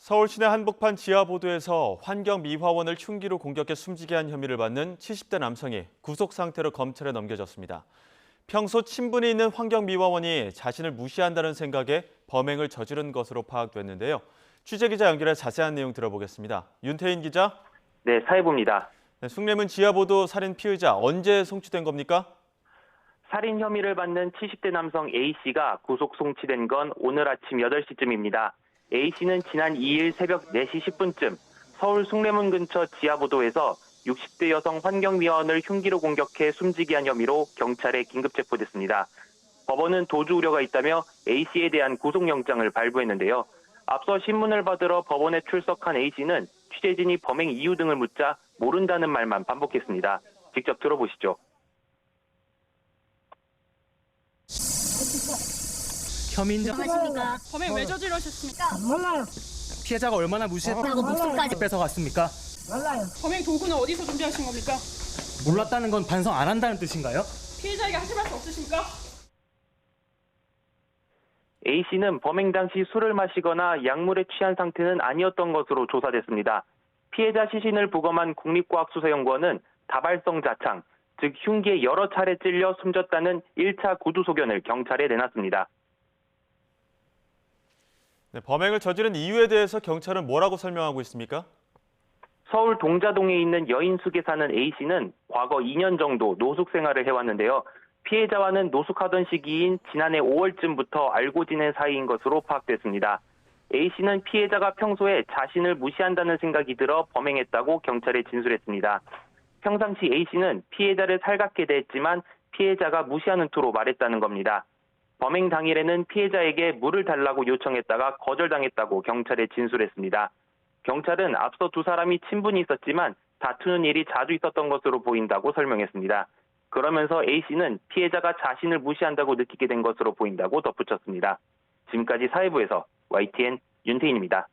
서울 시내 한복판 지하보도에서 환경미화원을 흉기로 공격해 숨지게 한 혐의를 받는 70대 남성이 구속 상태로 검찰에 넘겨졌습니다. 평소 친분이 있는 환경미화원이 자신을 무시한다는 생각에 범행을 저지른 것으로 파악됐는데요. 취재기자 연결해 자세한 내용 들어보겠습니다. 윤태인 기자. 네, 사회부입니다. 네, 숭례문 지하보도 살인 피의자 언제 송치된 겁니까? 살인 혐의를 받는 70대 남성 A씨가 구속 송치된 건 오늘 아침 8시쯤입니다. A씨는 지난 2일 새벽 4시 10분쯤 서울 숭례문 근처 지하보도에서 60대 여성 환경미화원을 흉기로 공격해 숨지게 한 혐의로 경찰에 긴급 체포됐습니다. 법원은 도주 우려가 있다며 A씨에 대한 구속영장을 발부했는데요. 앞서 신문을 받으러 법원에 출석한 A씨는 취재진이 범행 이유 등을 묻자 모른다는 말만 반복했습니다. 직접 들어보시죠. 혐의인정 안녕하십니까. 범행 왜 저지르셨습니까? 몰라요. 피해자가 얼마나 무시했다고 목숨까지 뺏어갔습니까? 몰라요. 범행 도구는 어디서 준비하신 겁니까? 몰랐다는 건 반성 안 한다는 뜻인가요? 피해자에게 하실 말씀 없으십니까? A씨는 범행 당시 술을 마시거나 약물에 취한 상태는 아니었던 것으로 조사됐습니다. 피해자 시신을 부검한 국립과학수사연구원은 다발성 자창, 즉 흉기에 여러 차례 찔려 숨졌다는 1차 구두 소견을 경찰에 내놨습니다. 네, 범행을 저지른 이유에 대해서 경찰은 뭐라고 설명하고 있습니까? 서울 동자동에 있는 여인숙에 사는 A씨는 과거 2년 정도 노숙 생활을 해왔는데요. 피해자와는 노숙하던 시기인 지난해 5월쯤부터 알고 지낸 사이인 것으로 파악됐습니다. A씨는 피해자가 평소에 자신을 무시한다는 생각이 들어 범행했다고 경찰에 진술했습니다. 평상시 A씨는 피해자를 살갑게 대했지만 피해자가 무시하는 투로 말했다는 겁니다. 범행 당일에는 피해자에게 물을 달라고 요청했다가 거절당했다고 경찰에 진술했습니다. 경찰은 앞서 두 사람이 친분이 있었지만 다투는 일이 자주 있었던 것으로 보인다고 설명했습니다. 그러면서 A씨는 피해자가 자신을 무시한다고 느끼게 된 것으로 보인다고 덧붙였습니다. 지금까지 사회부에서 YTN 윤태인입니다.